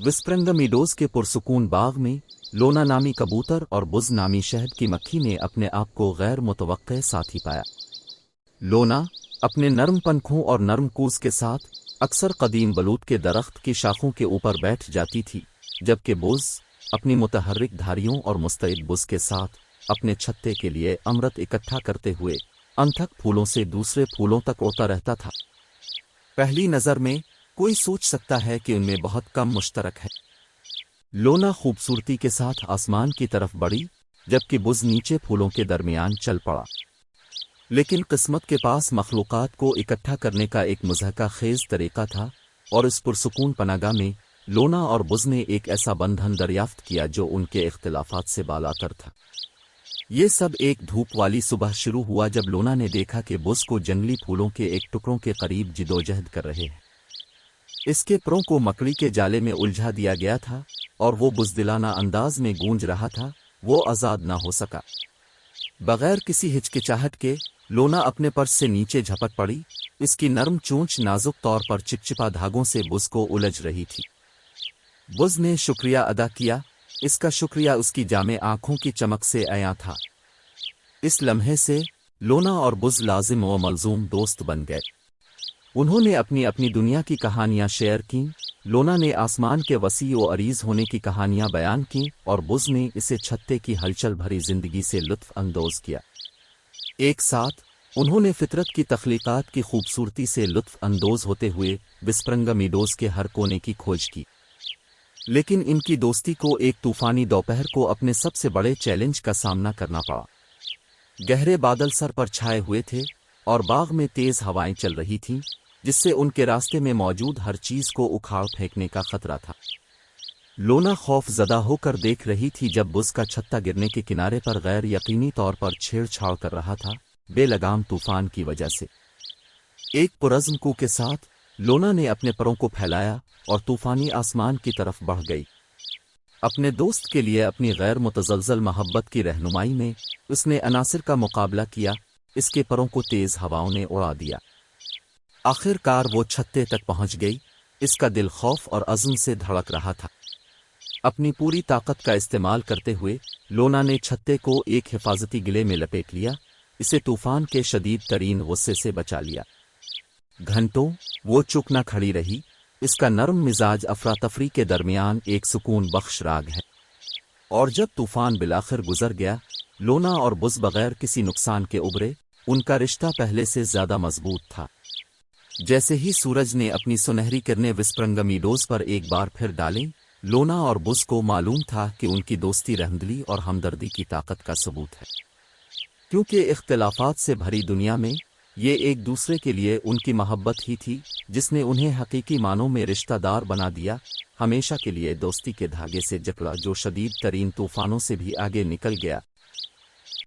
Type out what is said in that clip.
विस्प्रंगमीडोज के पुरसुकून बाग में लोना नामी कबूतर और बुज़ नामी शहद की मक्खी ने अपने आप को गैर मुतवक्के साथी पाया। लोना अपने नरम पंखों और नरम कूस के साथ अक्सर कदीम बलूत के दरख्त की शाखों के ऊपर बैठ जाती थी, जबकि बुज़ अपनी मुतहर्रिक धारियों और मुस्तैद बुज़ के साथ अपने छत्ते के लिए अमृत इकट्ठा करते हुए अनथक फूलों से दूसरे फूलों तक उड़ता रहता था। पहली नज़र में कोई सोच सकता है कि उनमें बहुत कम मुश्तरक है। लोना खूबसूरती के साथ आसमान की तरफ बढ़ी, जबकि बुज़ नीचे फूलों के दरमियान चल पड़ा। लेकिन किस्मत के पास मखलूक़ात को इकट्ठा करने का एक मुज़हका खेज़ तरीक़ा था, और इस पुरसुकून पनागा में लोना और बुज़ ने एक ऐसा बंधन दरियाफ्त किया जो उनके इख्तिलाफ़ात से बालातर था। ये सब एक धूप वाली सुबह शुरू हुआ जब लोना ने देखा कि बुज़ को जंगली फूलों के एक टुकड़ों के करीब जिदोजहद कर रहे हैं। इसके परों को मकड़ी के जाले में उलझा दिया गया था और वो बुज़दिलाना अंदाज में गूंज रहा था। वो आज़ाद ना हो सका। बगैर किसी हिचकिचाहट के लोना अपने पर्स से नीचे झपट पड़ी। इसकी नरम चोंच नाजुक तौर पर चिपचिपा धागों से बुज़ को उलझ रही थी। बुज़ ने शुक्रिया अदा किया। इसका शुक्रिया उसकी जामे आंखों की चमक से आया था। इस लम्हे से लोना और बुज़ लाजिम व मलजूम दोस्त बन गए। उन्होंने अपनी अपनी दुनिया की कहानियां शेयर की। लोना ने आसमान के वसी व अरीज होने की कहानियां बयान की और बुज़ ने इसे छत्ते की हलचल भरी जिंदगी से लुत्फ अंदोज किया। एक साथ उन्होंने फितरत की तख्लीकात की खूबसूरती से लुत्फ अंदोज होते हुए विस्प्रंगमीडोज के हर कोने की खोज की। लेकिन इनकी दोस्ती को एक तूफानी दोपहर को अपने सबसे बड़े चैलेंज का सामना करना पड़ा। गहरे बादल सर पर छाए हुए थे और बाग में तेज हवाएं चल रही थीं, जिससे उनके रास्ते में मौजूद हर चीज को उखाड़ फेंकने का खतरा था। लोना खौफजदा होकर देख रही थी जब बुज़ का छत्ता गिरने के किनारे पर गैर यकीनी तौर पर छेड़छाड़ कर रहा था, बेलगाम तूफान की वजह से। एक पुरज़्म कू के साथ लोना ने अपने परों को फैलाया और तूफानी आसमान की तरफ बढ़ गई। अपने दोस्त के लिए अपनी गैर मुतज़लज़ल मोहब्बत की रहनुमाई में उसने अनासिर का मुकाबला किया। इसके परों को तेज हवाओं ने उड़ा दिया। आखिरकार वो छत्ते तक पहुंच गई। इसका दिल खौफ और अज़्म से धड़क रहा था। अपनी पूरी ताकत का इस्तेमाल करते हुए लोना ने छत्ते को एक हिफाजती गिले में लपेट लिया। इसे तूफान के शदीद तरीन गुस्से से बचा लिया। घंटों वो चुप न खड़ी रही। इसका नरम मिजाज अफरा तफरी के दरमियान एक सुकून बख्श राग है। और जब तूफान बिलाखिर गुजर गया, लोना और बुज़ बगैर किसी नुकसान के उभरे। उनका रिश्ता पहले से ज्यादा मजबूत था। जैसे ही सूरज ने अपनी सुनहरी किरणें विस्प्रंगमीडोज पर एक बार फिर डालें, लोना और बुज़ को मालूम था कि उनकी दोस्ती रहमदिली और हमदर्दी की ताकत का सबूत है। क्योंकि इख्तिलाफात से भरी दुनिया में ये एक दूसरे के लिए उनकी मोहब्बत ही थी जिसने उन्हें हकीकी मानों में रिश्तेदार बना दिया। हमेशा के लिए दोस्ती के धागे से जकड़ा जो शदीद तरीन तूफानों से भी आगे निकल गया।